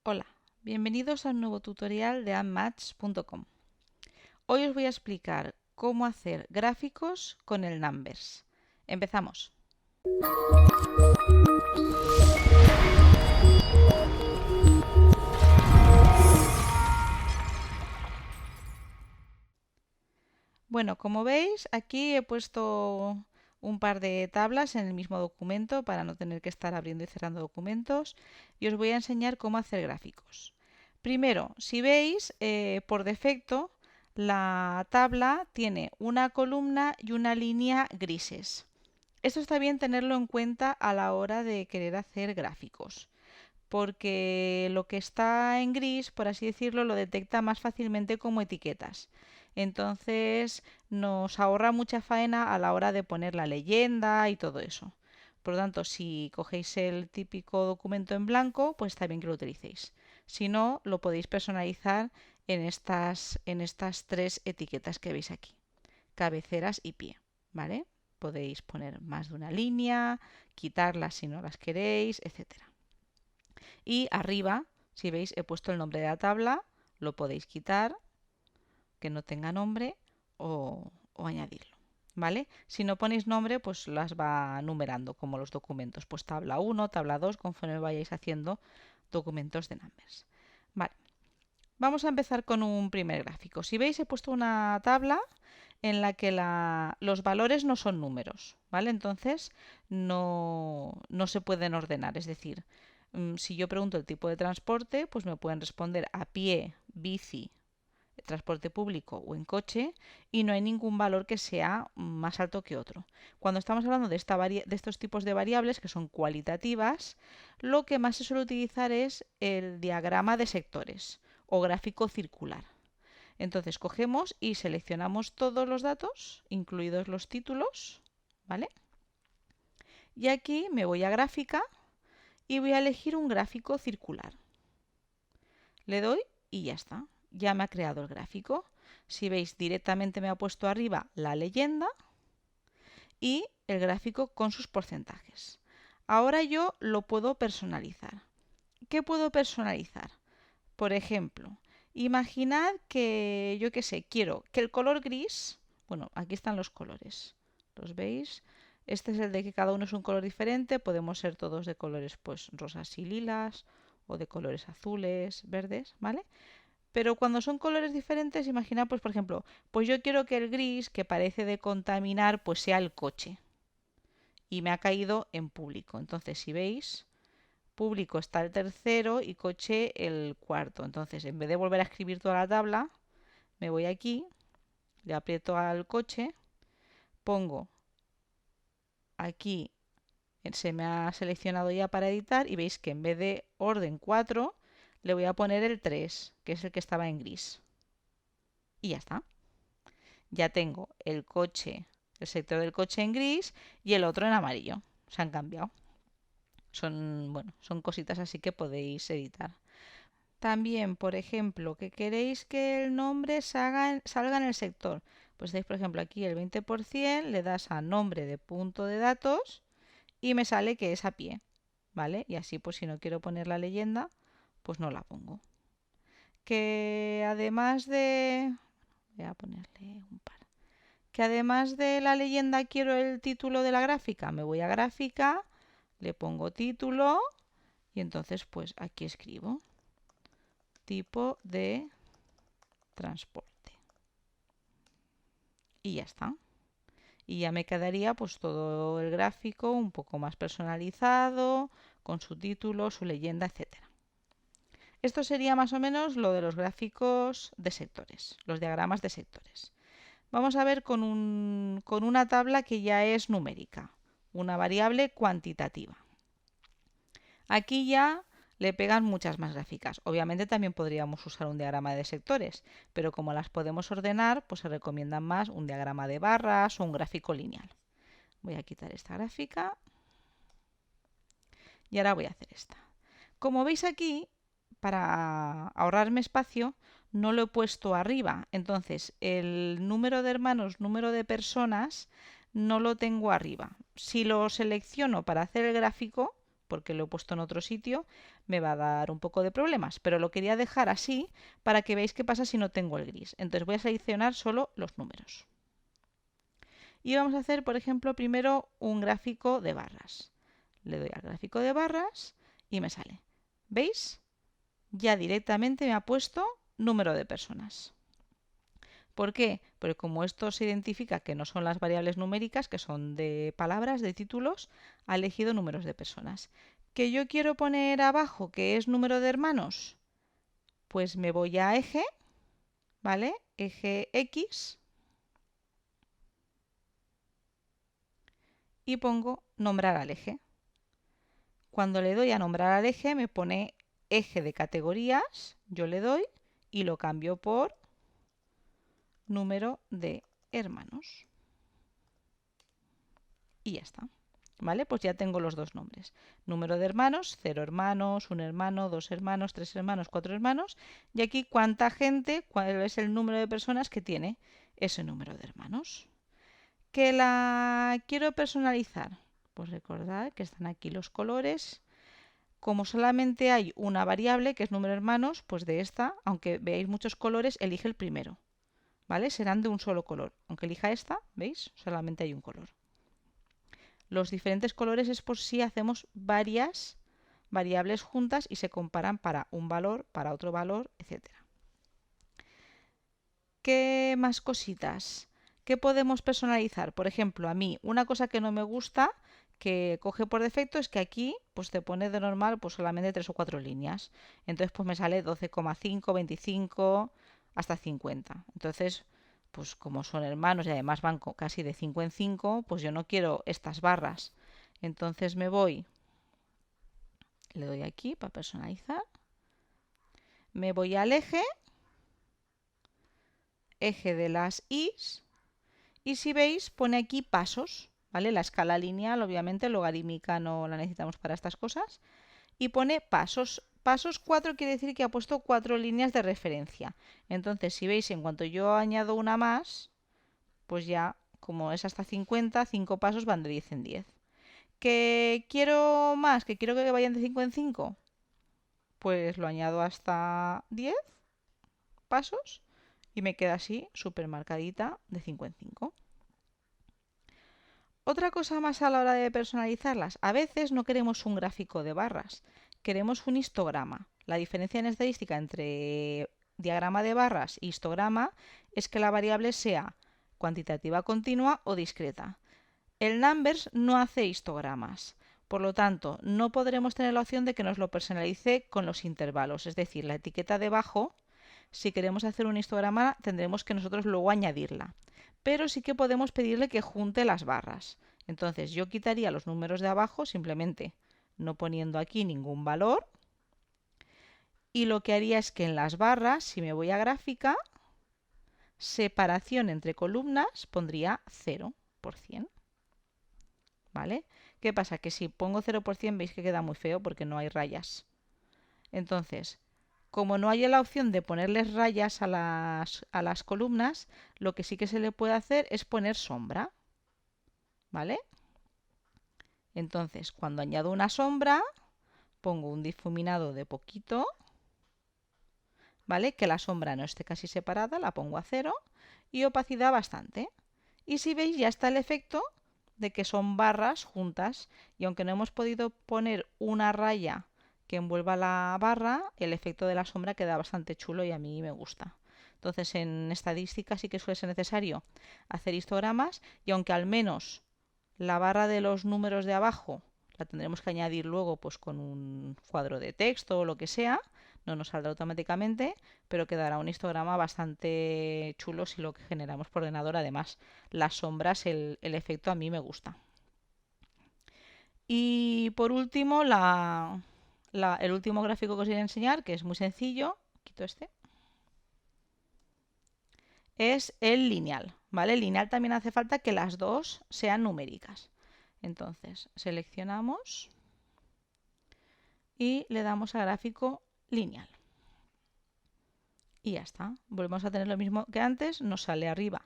Hola, bienvenidos a un nuevo tutorial de AdMatch.com. Hoy os voy a explicar cómo hacer gráficos con el Numbers. Empezamos. Bueno, como veis, aquí he puesto un par de tablas en el mismo documento para no tener que estar abriendo y cerrando documentos y os voy a enseñar cómo hacer gráficos. Primero, si veis, por defecto la tabla tiene una columna y una línea grises. Esto está bien tenerlo en cuenta a la hora de querer hacer gráficos, porque lo que está en gris, por así decirlo, lo detecta más fácilmente como etiquetas. Entonces nos ahorra mucha faena a la hora de poner la leyenda y todo eso. Por lo tanto, si cogéis el típico documento en blanco, pues está bien que lo utilicéis. Si no, lo podéis personalizar en estas tres etiquetas que veis aquí: cabeceras y pie, ¿vale? Podéis poner más de una línea, quitarlas si no las queréis, etcétera. Y arriba, si veis, he puesto el nombre de la tabla, lo podéis quitar, que no tenga nombre, o añadirlo, ¿vale? Si no ponéis nombre, pues las va numerando como los documentos, pues tabla 1, tabla 2, conforme vayáis haciendo documentos de Numbers. Vale, vamos a empezar con un primer gráfico. Si veis, he puesto una tabla en la que los valores no son números, ¿vale? Entonces no se pueden ordenar. Es decir, si yo pregunto el tipo de transporte, pues me pueden responder a pie, bici, transporte público o en coche, y no hay ningún valor que sea más alto que otro. Cuando estamos hablando de estos tipos de variables que son cualitativas, lo que más se suele utilizar es el diagrama de sectores o gráfico circular. Entonces cogemos y seleccionamos todos los datos, incluidos los títulos, ¿vale? Y aquí me voy a gráfica y voy a elegir un gráfico circular. Le doy y ya está. Ya me ha creado el gráfico. Si veis, directamente me ha puesto arriba la leyenda y el gráfico con sus porcentajes. Ahora yo lo puedo personalizar. ¿Qué puedo personalizar? Por ejemplo, imaginad que, yo qué sé, quiero que el color gris, bueno, aquí están los colores, ¿los veis? Este es el de que cada uno es un color diferente, podemos ser todos de colores pues rosas y lilas, o de colores azules, verdes, ¿vale? Pero cuando son colores diferentes, imaginad pues por ejemplo, pues yo quiero que el gris, que parece de contaminar, pues sea el coche. Y me ha caído en público. Entonces, si veis, público está el tercero y coche el cuarto. Entonces, en vez de volver a escribir toda la tabla, me voy aquí, le aprieto al coche, pongo aquí, se me ha seleccionado ya para editar y veis que en vez de orden 4, le voy a poner el 3, que es el que estaba en gris. Y ya está. Ya tengo el coche, el sector del coche en gris y el otro en amarillo. Se han cambiado. Son cositas así que podéis editar. También, por ejemplo, que queréis que el nombre salga en el sector. Pues dais, por ejemplo, aquí el 20%, le das a nombre de punto de datos y me sale que es a pie, ¿vale? Y así, pues si no quiero poner la leyenda, pues no la pongo. Que además de... Voy a ponerle un par. Que además de la leyenda quiero el título de la gráfica. Me voy a gráfica, le pongo título y entonces pues aquí escribo tipo de transporte. Y ya está. Y ya me quedaría pues todo el gráfico un poco más personalizado, con su título, su leyenda, etcétera. Esto sería más o menos lo de los gráficos de sectores, los diagramas de sectores. Vamos a ver con una tabla que ya es numérica, una variable cuantitativa. Aquí ya le pegan muchas más gráficas. Obviamente también podríamos usar un diagrama de sectores, pero como las podemos ordenar, pues se recomienda más un diagrama de barras o un gráfico lineal. Voy a quitar esta gráfica y ahora voy a hacer esta. Como veis aquí, para ahorrarme espacio, no lo he puesto arriba. Entonces, el número de hermanos, número de personas, no lo tengo arriba. Si lo selecciono para hacer el gráfico, porque lo he puesto en otro sitio, me va a dar un poco de problemas, pero lo quería dejar así para que veáis qué pasa si no tengo el gris. Entonces voy a seleccionar solo los números. Y vamos a hacer, por ejemplo, primero un gráfico de barras. Le doy al gráfico de barras y me sale. ¿Veis? Ya directamente me ha puesto número de personas. ¿Por qué? Porque como esto se identifica que no son las variables numéricas, que son de palabras, de títulos, ha elegido números de personas. ¿Que yo quiero poner abajo que es número de hermanos? Pues me voy a eje, ¿vale? Eje X y pongo nombrar al eje. Cuando le doy a nombrar al eje me pone eje de categorías, yo le doy y lo cambio por número de hermanos. Y ya está. ¿Vale? Pues ya tengo los dos nombres. Número de hermanos, 0 hermanos, 1 hermano, 2 hermanos, 3 hermanos, 4 hermanos. Y aquí cuánta gente, cuál es el número de personas que tiene ese número de hermanos. ¿Que la quiero personalizar? Pues recordad que están aquí los colores. Como solamente hay una variable, que es número de hermanos, pues de esta, aunque veáis muchos colores, elige el primero. ¿Vale? Serán de un solo color. Aunque elija esta, ¿veis? Solamente hay un color. Los diferentes colores es por si hacemos varias variables juntas y se comparan para un valor, para otro valor, etc. ¿Qué más cositas? ¿Qué podemos personalizar? Por ejemplo, a mí una cosa que no me gusta que coge por defecto es que aquí pues te pone de normal pues solamente 3 o 4 líneas. Entonces pues me sale 12,5, 25 hasta 50. Entonces pues como son hermanos y además van casi de 5 en 5, pues yo no quiero estas barras. Entonces me voy, le doy aquí para personalizar, me voy al eje, eje de las Is, y si veis pone aquí pasos, ¿vale? La escala lineal, obviamente, logarítmica no la necesitamos para estas cosas, y pone pasos. Pasos 4 quiere decir que ha puesto 4 líneas de referencia. Entonces, si veis, en cuanto yo añado una más, pues ya, como es hasta 50, 5 pasos van de 10 en 10. ¿Que quiero más? ¿Que quiero que vayan de 5 en 5? Pues lo añado hasta 10 pasos y me queda así súper marcadita de 5 en 5. Otra cosa más a la hora de personalizarlas. A veces no queremos un gráfico de barras, queremos un histograma. La diferencia en estadística entre diagrama de barras e histograma es que la variable sea cuantitativa continua o discreta. El Numbers no hace histogramas. Por lo tanto, no podremos tener la opción de que nos lo personalice con los intervalos. Es decir, la etiqueta debajo, si queremos hacer un histograma, tendremos que nosotros luego añadirla. Pero sí que podemos pedirle que junte las barras. Entonces yo quitaría los números de abajo simplemente no poniendo aquí ningún valor. Y lo que haría es que en las barras, si me voy a gráfica, separación entre columnas pondría 0%. ¿Vale? ¿Qué pasa? Que si pongo 0% veis que queda muy feo porque no hay rayas. Entonces, como no hay la opción de ponerles rayas a las columnas, lo que sí que se le puede hacer es poner sombra. ¿Vale? Entonces, cuando añado una sombra, pongo un difuminado de poquito, ¿vale? Que la sombra no esté casi separada, la pongo a 0 y opacidad bastante. Y si veis ya está el efecto de que son barras juntas y aunque no hemos podido poner una raya que envuelva la barra, el efecto de la sombra queda bastante chulo y a mí me gusta. Entonces en estadística sí que suele ser necesario hacer histogramas y aunque al menos la barra de los números de abajo la tendremos que añadir luego pues con un cuadro de texto o lo que sea, no nos saldrá automáticamente, pero quedará un histograma bastante chulo si lo que generamos por ordenador. Además, las sombras, el efecto a mí me gusta. Y por último, el último gráfico que os voy a enseñar, que es muy sencillo, quito este, es el lineal. ¿Vale? El lineal también hace falta que las dos sean numéricas. Entonces, seleccionamos y le damos a gráfico lineal. Y ya está. Volvemos a tener lo mismo que antes. Nos sale arriba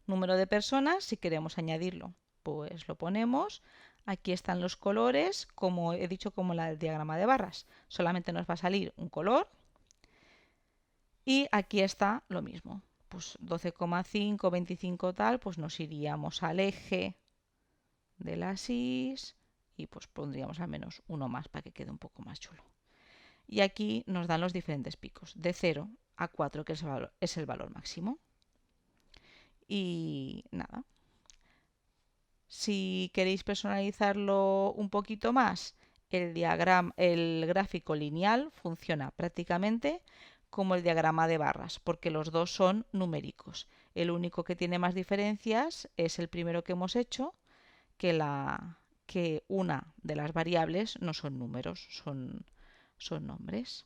número de personas. Si queremos añadirlo, pues lo ponemos. Aquí están los colores, como he dicho, como el diagrama de barras. Solamente nos va a salir un color. Y aquí está lo mismo. Pues 12,5, 25 tal, pues nos iríamos al eje de las Is y pues pondríamos al menos uno más para que quede un poco más chulo. Y aquí nos dan los diferentes picos, de 0 a 4, que es el valor máximo. Y nada. Si queréis personalizarlo un poquito más, el gráfico lineal funciona prácticamente como el diagrama de barras, porque los dos son numéricos. El único que tiene más diferencias es el primero que hemos hecho, que una de las variables no son números, son nombres.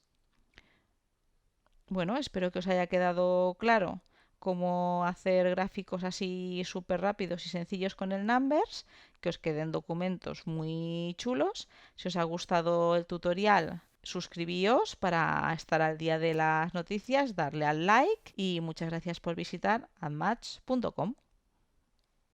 Bueno, espero que os haya quedado claro cómo hacer gráficos así súper rápidos y sencillos con el Numbers, que os queden documentos muy chulos. Si os ha gustado el tutorial, suscribíos para estar al día de las noticias, darle al like y muchas gracias por visitar admatch.com.